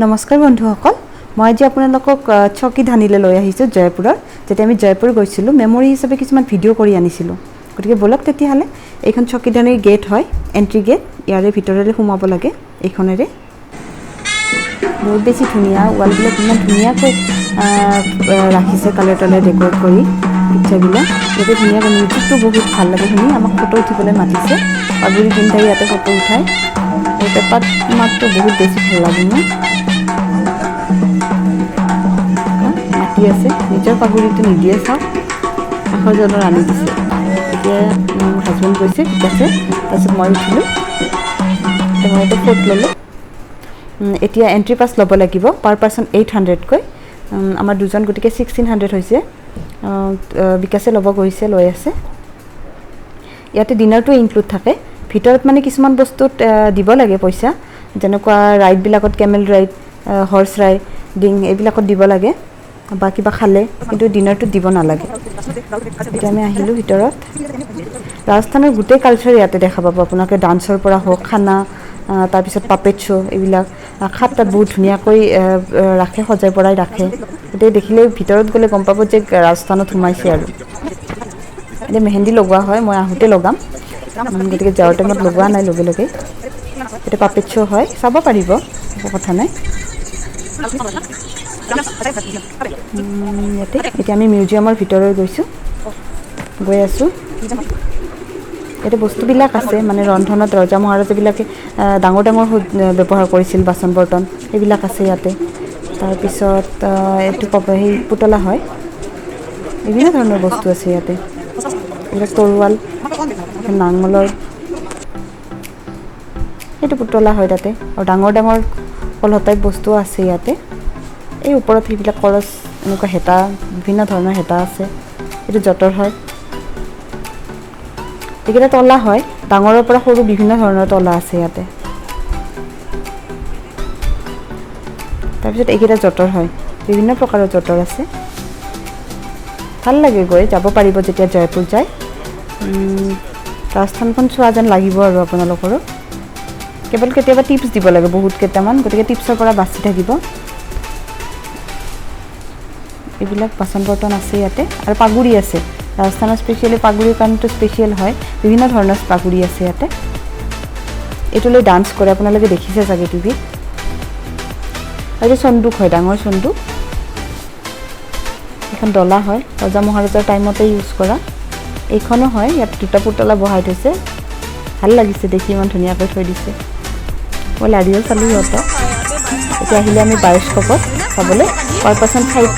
নমস্কাৰ বন্ধুসকল, মই আজি আপোনালোকক চকী ধানিলে লৈ আহিছোঁ জয়পুৰৰ। যেতিয়া আমি জয়পুৰ গৈছিলোঁ মেমৰি হিচাপে কিছুমান ভিডিঅ' কৰি আনিছিলোঁ। গতিকে বলক তেতিয়াহ'লে এইখন চকী ধানিৰ গেট হয়, এণ্ট্ৰি গেট। ইয়াৰে ভিতৰলৈ সোমাব লাগে এইখনেৰে। বহুত বেছি ধুনীয়া, ৱালবিলাক ইমান ধুনীয়াকৈ ৰাখিছে কালাৰ টালাৰ ডেক'ৰেট কৰি পিকচাৰবিলাক। ইয়াতে ধুনীয়াকৈ মিউজিকটো বহুত ভাল লাগে শুনি। আমাক ফটো উঠিবলৈ মাতিছে, পাগুৰি পিন্ধাই ইয়াতে ফটো উঠায়। এই পেপাত মাতটো বহুত বেছি ভাল লাগে মোৰ। মাতি আছে, নিজৰ পাগুৰিটো নিদিয়ে, চাওক কাষৰজনৰ আনি দিছে। এতিয়া মোৰ হাজবেণ্ড গৈছে, ঠিক আছে। তাৰপিছত মই উঠিলোঁ, মই এতিয়া ফটো ল'লোঁ। এতিয়া এণ্ট্ৰি পাছ ল'ব লাগিব, পাৰ পাৰ্চন 800কৈ। আমাৰ দুজন, গতিকে 1600 হৈছে। বিকাশে ল'ব গৈছে, লৈ আছে। ইয়াতে ডিনাৰটো ইনক্লুড থাকে। ভিতৰত মানে কিছুমান বস্তুত দিব লাগে পইচা, যেনেকুৱা ৰাইডবিলাকত কেমেল ৰাইড, হৰ্চ ৰাইডিং এইবিলাকত দিব লাগে বা কিবা খালে, কিন্তু ডিনাৰটোত দিব নালাগে। এতিয়া আমি আহিলোঁ ভিতৰত। ৰাজস্থানৰ গোটেই কালচাৰ ইয়াতে দেখা পাব আপোনালোকে, ডান্সৰ পৰা হওক, খানা, তাৰপিছত পাপেট শ্ব' এইবিলাক। খাট তাত বহুত ধুনীয়াকৈ ৰাখে, সজাই পৰাই ৰাখে। গতিকে দেখিলে ভিতৰত গ'লে গম পাব যে ৰাজস্থানত সোমাইছে আৰু। এতিয়া মেহেন্দি লগোৱা হয়, মই আহোঁতে লগাম, গতিকে যোৱাৰ টাইমত লগোৱা নাই লগে লগে। এতিয়া পাপেট শ্ব' হয়, চাব পাৰিব, একো কথা নাই। ইয়াতে এতিয়া আমি মিউজিয়ামৰ ভিতৰত গৈ আছোঁ। ইয়াতে বস্তুবিলাক আছে, মানে ৰন্ধনত ৰজা মহাৰাজাবিলাকে ডাঙৰ ডাঙৰ ব্যৱহাৰ কৰিছিল বাচন বৰ্তন, সেইবিলাক আছে ইয়াতে। তাৰপিছত এইটো সেই পুতলা হয়, বিভিন্ন ধৰণৰ বস্তু আছে ইয়াতে। এইবিলাক তৰোৱাল, নাঙলৰ সেইটো পুতলা হয় তাতে। আৰু ডাঙৰ ডাঙৰ কলহ টাইপ বস্তুও আছে ইয়াতে। এই ওপৰত সেইবিলাক কৰচ, এনেকুৱা হেতা, বিভিন্ন ধৰণৰ হেতা আছে। এইটো যঁতৰ হয়। এইকেইটা তলা হয়, ডাঙৰৰ পৰা সৰু বিভিন্ন ধৰণৰ তলা আছে ইয়াতে। তাৰপিছত এইকেইটা যঁতৰ হয়, বিভিন্ন প্ৰকাৰৰ যঁতৰ আছে। ভাল লাগে গৈ, যাব পাৰিব যেতিয়া জয়পুৰ যায়। ৰাজস্থানখন চোৱা যেন লাগিব আৰু আপোনালোকৰো। কেৱল কেতিয়াবা টিপছ দিব লাগে বহুত কেইটামান, গতিকে টিপছৰ পৰা বাচি থাকিব। এইবিলাক বাচন বৰ্তন আছে ইয়াতে, আৰু পাগুৰি আছে। ৰাজস্থানৰ স্পেচিয়েলি পাগুৰিৰ কাৰণেতো স্পেচিয়েল হয়, বিভিন্ন ধৰণৰ পাগুৰি আছে ইয়াতে। এইটোলৈ ডান্স কৰে, আপোনালোকে দেখিছে চাগে টিভিত। আৰু চন্দুক হয়, ডাঙৰ চন্দুক। এখন ডলা হয়, ৰজা মহাৰাজাৰ টাইমতে ইউজ কৰা। এইখনো হয়, ইয়াত দুটা পুতলা বহাই থৈছে। ভাল লাগিছে দেখি, ইমান ধুনীয়াকৈ থৈ দিছে। মই লাৰিও চালোঁ সিহঁতক। এতিয়া আহিলে আমি বায়স্কোপত চাবলৈ, পাৰ পাৰ্চন 5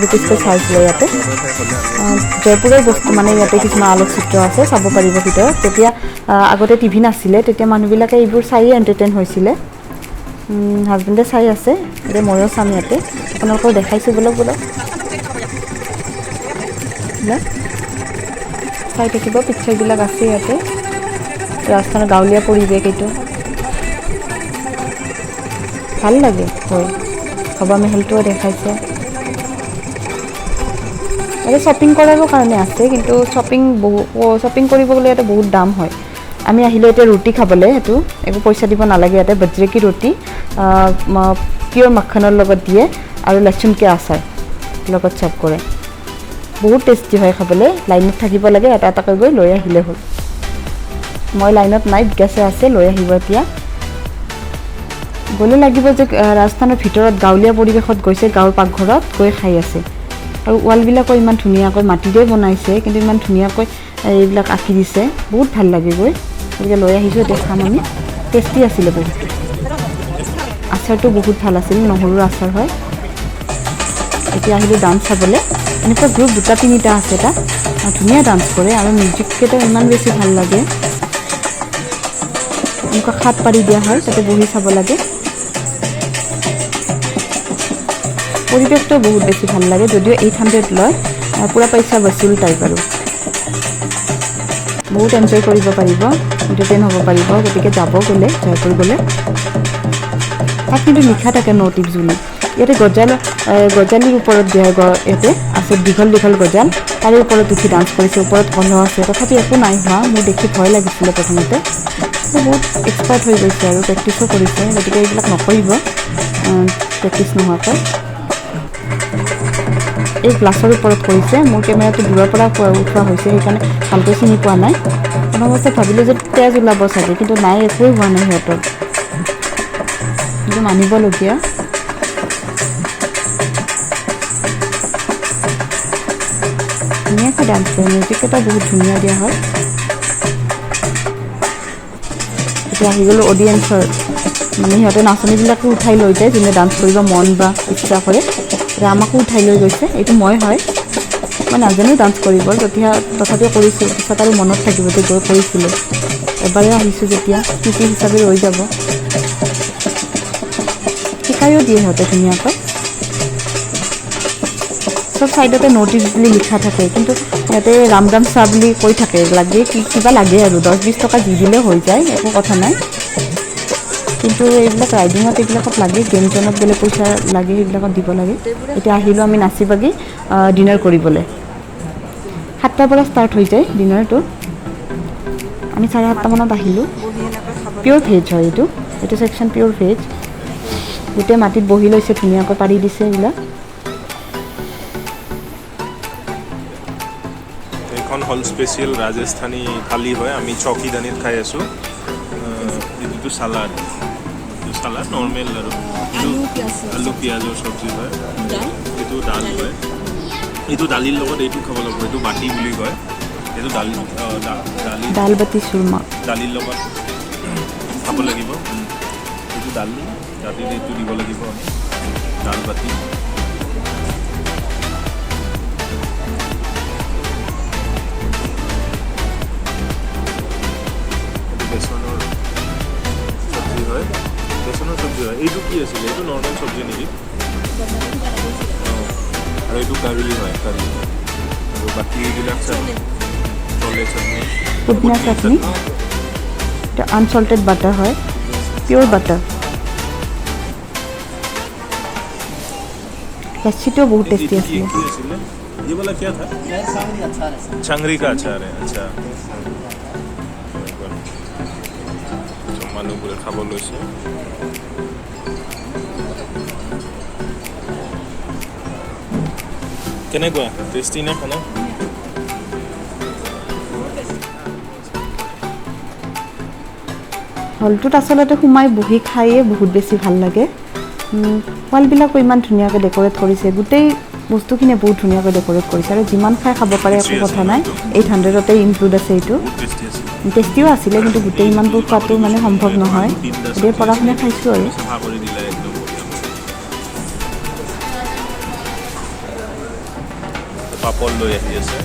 ৰুপিজকৈ চাৰ্জ লয় ইয়াতে। জয়পুৰৰ বস্তু মানে ইয়াতে কিছুমান আলোকচিত্ৰ আছে, চাব পাৰিব ভিতৰত। তেতিয়া আগতে টিভি নাছিলে, তেতিয়া মানুহবিলাকে এইবোৰ চায়েই এণ্টাৰটেইন হৈছিলে। হাজবেণ্ডে চাই আছে, এতিয়া ময়ো চাম ইয়াতে। আপোনালোকক দেখাইছোঁ, বলক চাই থাকিব, পিকচাৰবিলাক আছে ইয়াতে। ৰাজস্থানৰ গাঁৱলীয়া পৰিৱেশ এইটো, ভাল লাগে হয়। হাৱা মেহেলটোও দেখাইছে। ইয়াতে শ্বপিং কৰাৰো কাৰণে আছে, কিন্তু শ্বপিং কৰিব গ'লে ইয়াতে বহুত দাম হয়। আমি আহিলোঁ এতিয়া ৰুটি খাবলৈ, সেইটো একো পইচা দিব নালাগে ইয়াতে। বজ্ৰে কি ৰুটি, পিয়'ৰ মাখনৰ লগত দিয়ে, আৰু লচুন কে আচাৰ লগত চাৰ্ভ কৰে। বহুত টেষ্টি হয় খাবলৈ। লাইনত থাকিব লাগে, এটা এটাকৈ গৈ লৈ আহিলে হ'ল। মই লাইনত নাই, বিকাশে আছে, লৈ আহিব এতিয়া। গ'লে লাগিব যে ৰাজস্থানৰ ভিতৰত গাঁৱলীয়া পৰিৱেশত গৈছে, গাঁৱৰ পাকঘৰত গৈ খাই আছে। আৰু ৱালবিলাকো ইমান ধুনীয়াকৈ মাটিৰে বনাইছে, কিন্তু ইমান ধুনীয়াকৈ এইবিলাক আঁকি দিছে, বহুত ভাল লাগে গৈ। গতিকে লৈ আহিছোঁ, এতিয়া খাম আমি। টেষ্টি আছিলে বহুত। আচাৰটো বহুত ভাল আছিল, নহৰুৰ আচাৰ হয়। এতিয়া আহিলোঁ ডান্স চাবলৈ। এনেকুৱা গ্ৰুপ 2-3টা আছে তাত, ধুনীয়া ডান্স কৰে, আৰু মিউজিককেইটাও ইমান বেছি ভাল লাগে। এনেকুৱা খাট পাৰি দিয়া হয়, তাতে বহি চাব লাগে। পৰিৱেশটো বহুত বেছি ভাল লাগে, যদিও 800 লয়, পূৰা পইচা বচুল টাইপ আৰু। বহুত এনজয় কৰিব পাৰিব, এণ্টাৰটেইন হ'ব পাৰিব। গতিকে যাব গ'লে, জয়পুৰ গ'লে। তাত কিন্তু লিখা থাকে ন' টিপছ বুলি, ইয়াতে গজালিৰ ওপৰত দিয়া ইয়াতে আছে দীঘল গজাল তাৰে ওপৰত উঠি ডান্স কৰিছে ওপৰত কলহ আছে তথাপি একো নাই হোৱা মোৰ দেখি ভয় লাগিছিলে প্ৰথমতে বহুত এক্সপাৰ্ট হৈ গৈছে আৰু প্ৰেক্টিছো কৰিছে গতিকে এইবিলাক নকৰিব প্ৰেক্টিছ নোহোৱাকৈ এই গ্লাছৰ ওপৰত কৰিছে মোৰ কেমেৰাটো দূৰৰ পৰা উঠোৱা হৈছে সেইকাৰণে ভালকৈ চিনি পোৱা নাই প্ৰথমতে ভাবিলোঁ যে তেজ ওলাব চাগে কিন্তু নাই একোৱেই হোৱা নাই সিহঁতৰ কিন্তু মানিবলগীয়া ধুনীয়াকৈ ডান্স কৰে মিউজিক এটা বহুত ধুনীয়া দিয়া হয় এতিয়া আহি গ'লোঁ অডিয়েঞ্চৰ মানে সিহঁতে নাচনীবিলাকো উঠাই লৈ যায় যোনে ডান্স কৰিব মন বা ইচ্ছা কৰে এতিয়া আমাকো উঠাই লৈ গৈছে এইটো মই নাজানো ডান্স কৰিব তথাপিও কৰিছোঁ পিছত আৰু মনত থাকিব যে গৈ কৰিছিলোঁ এবাৰে আহিছোঁ যেতিয়া স্মৃতি হিচাপে ৰৈ যাব শিকায়ো দিয়ে সিহঁতে ধুনীয়াকৈ চব ছাইডতে ন'টিছ বুলি লিখা থাকে কিন্তু সিহঁতে ৰাম চাহ বুলি কৈ থাকে লাগে কিবা লাগে আৰু 10-20 টকা দি দিলে হৈ যায় একো কথা নাই কিন্তু এইবিলাক ৰাইডিঙত এইবিলাকত লাগে গেম জ'নত গ'লে পইচা লাগে সেইবিলাকত দিব লাগে এতিয়া আহিলোঁ আমি নাচি বাগি ডিনাৰ কৰিবলৈ 7টাৰ পৰা ষ্টাৰ্ট হৈ যায় ডিনাৰটো আমি 7:30 মানত আহিলোঁ পিয়'ৰ ভেজ হয় এইটো ছেকশ্যন পিয়'ৰ ভেজ গোটেই মাটিত বহি লৈছে ধুনীয়াকৈ পাৰি দিছে এইবিলাক এইখন হ'ল স্পেচিয়েল ৰাজস্থানী থালি হয় আমি চৌকিদানিত খাই আছোঁ এইটো চালাড নৰ্মেল আৰু আলু পিঁয়াজৰ চব্জি হয় এইটো দাল হয় এইটো দালিৰ লগত এইটো খাব লাগিব এইটো বাটি বুলি কয় এইটো দাল বাটি চুৰমা দালিৰ লগত খাব লাগিব এইটো দালিত এইটো দিব লাগিব আমি দাল বাটি বেচনৰ চব্জি হয় এইটো কি আছিলে এইটো নৰ্মেল চব্জি নেকি আৰু এইটো কাৰী হয় কাৰী আৰু বাকী এইবিলাক চলে চাটনি পুদিনা চাটনি এটা আনচল্টেড বাটাৰ হয় পিয়'ৰ বাটাৰ लस्सीটো बहुत टेस्टी আছিলে ये वाला क्या था छंगरी का अचार है अच्छा মানুহবোৰে খাব লৈছে কেনেকুৱা টেষ্টি নে খানা হলটোত আচলতে সোমাই বহি খায়ে বহুত বেছি ভাল লাগে ৱালবিলাকো ইমান ধুনীয়াকৈ ডেক'ৰেট কৰিছে গোটেই বস্তুখিনি বহুত ধুনীয়াকৈ ডেক'ৰেট কৰিছে আৰু যিমান খাই খাব পাৰে একো কথা নাই 800তে ইনক্লুড আছে এইটো টেষ্টিও আছিলে কিন্তু গোটেই ইমানবোৰ খোৱাটো মানে সম্ভৱ নহয় গতিকে পৰাখিনি খাইছোঁ আৰু পাপৰ লৈ আহি আছে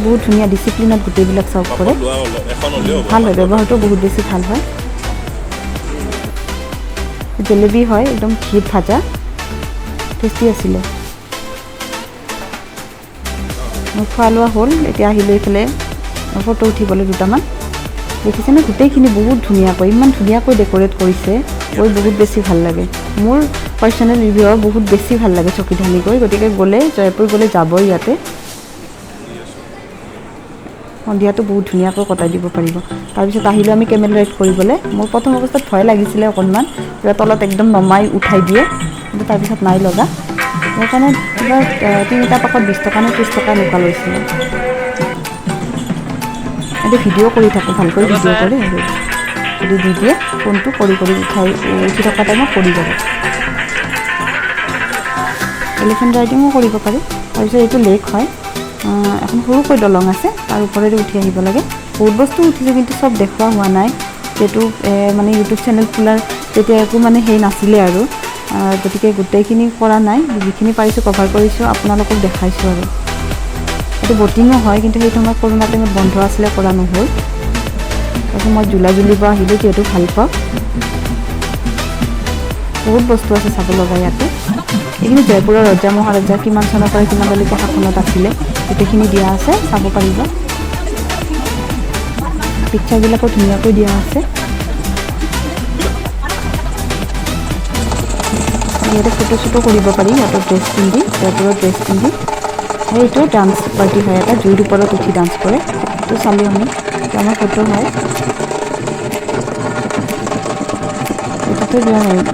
বহুত ধুনীয়া ডিচিপ্লিনত গোটেইবিলাক চাৰ্ভ কৰে ভাল হয় ব্যৱহাৰটো বহুত বেছি ভাল হয় জেলেবি হয় একদম ঘিত ভাজা টেষ্টি আছিলে মোৰ খোৱা লোৱা হ'ল এতিয়া আহিলোঁ এইফালে ফটো উঠিবলৈ দুটামান দেখিছেনে গোটেইখিনি বহুত ধুনীয়াকৈ ইমান ধুনীয়াকৈ ডেক'ৰেট কৰিছে গৈ বহুত বেছি ভাল লাগে মোৰ পাৰ্চনেল ৰিভিউ বহুত বেছি ভাল লাগে চকিধানি গৈ গতিকে গ'লে জয়পুৰ গ'লে যাবই ইয়াতে সন্ধিয়াটো বহুত ধুনীয়াকৈ কটাই দিব পাৰিব তাৰপিছত আহিলোঁ আমি কেমেল ৰাইড কৰিবলৈ মোৰ প্ৰথম অৱস্থাত ভয় লাগিছিলে অকণমান তলত একদম নমাই উঠাই দিয়ে কিন্তু তাৰপিছত নাই লগা সেইকাৰণে কিবা 3টা পাকত 20 টকা নে 30 টকা এনেকুৱা লৈছিলে এতিয়া ভিডিঅ' কৰি থাকোঁ ভালকৈ ভিডিঅ' কৰি যদি দি দিয়ে ফোনটো কৰি উঠি থকা টাইমত কৰি যাব এলিফেণ্ট ৰাইডিঙো কৰিব পাৰি তাৰপিছত এইটো লেক হয় এখন সৰুকৈ দলং আছে তাৰ ওপৰেৰে উঠি আহিব লাগে বহুত বস্তু উঠিছোঁ কিন্তু চব দেখুওৱা হোৱা নাই যিহেতু মানে ইউটিউব চেনেল খোলাৰ তেতিয়া একো মানে সেই নাছিলে আৰু গতিকে গোটেইখিনি কৰা নাই যিখিনি পাৰিছোঁ কভাৰ কৰিছোঁ আপোনালোকক দেখাইছোঁ আৰু এইটো বটিঙো হয় কিন্তু সেইটো মই কৰোণা টাইমত বন্ধ আছিলে কৰা নহ'ল তাৰপিছত মই জুলিব আহিলোঁ যিহেতু ভাল পাওঁ বহুত বস্তু আছে চাব লগা ইয়াতে এইখিনি জয়পুৰৰ ৰজা মহাৰজা কিমান চনৰ পৰা কিমানলৈকে শাসনত আছিলে গোটেইখিনি দিয়া আছে চাব পাৰিব পিকচাৰবিলাকো ধুনীয়াকৈ দিয়া আছে ইয়াতে ফটো চটো কৰিব পাৰি সিহঁতৰ ড্ৰেছ পিন্ধি সিহঁতৰ ড্ৰেছ পিন্ধি এইটো ডান্স পাৰ্টি হয় এটা জুইৰ ওপৰত উঠি ডান্স কৰে সেইটো চালোঁ আমি এইটো আমাৰ ফটো হয় এইটোতো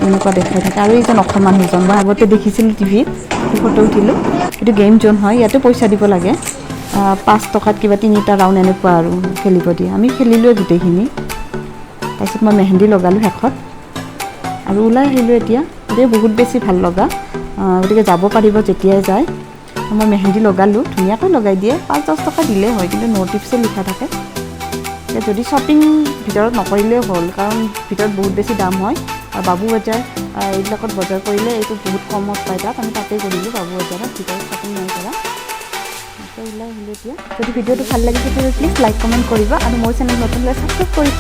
এনেকুৱা দেখাই থাকে আৰু এইজন অসম মানুহজন মই আগতে দেখিছিলোঁ টিভিত ফটো উঠিলোঁ এইটো গেম জ'ন হয় ইয়াতে পইচা দিব লাগে 5 টকাত কিবা 3টা ৰাউণ্ড এনেকুৱা আৰু খেলিব দিয়ে আমি খেলিলোঁ গোটেইখিনি তাৰপিছত মই মেহেন্দি লগালোঁ শেষত আৰু ওলাই আহিলোঁ এতিয়া বহুত বেছি ভাল লগা গতিকে যাব পাৰিব যেতিয়াই যায় মই মেহেন্দি লগালোঁ ধুনীয়াকৈ লগাই দিয়ে 5-10 টকা দিলেই হয় কিন্তু ন' টিপছে লিখা থাকে যদি শ্বপিং ভিতৰত নকৰিলেও হ'ল কাৰণ ভিতৰত বহুত বেছি দাম হয় আৰু বাবু বজাৰ এইবিলাকত বজাৰ কৰিলে এইটো বহুত কমত পায় তাত আমি তাতেই কৰিলোঁ বাবু বজাৰত ভিতৰত শ্বপিং নাই কৰা ওলাই আহিলোঁ এতিয়া যদি ভিডিঅ'টো ভাল লাগিছে তেতিয়া প্লিজ লাইক কমেণ্ট কৰিবা আৰু মোৰ চেনেল নতুন হ'লে ছাবস্ক্ৰাইব কৰি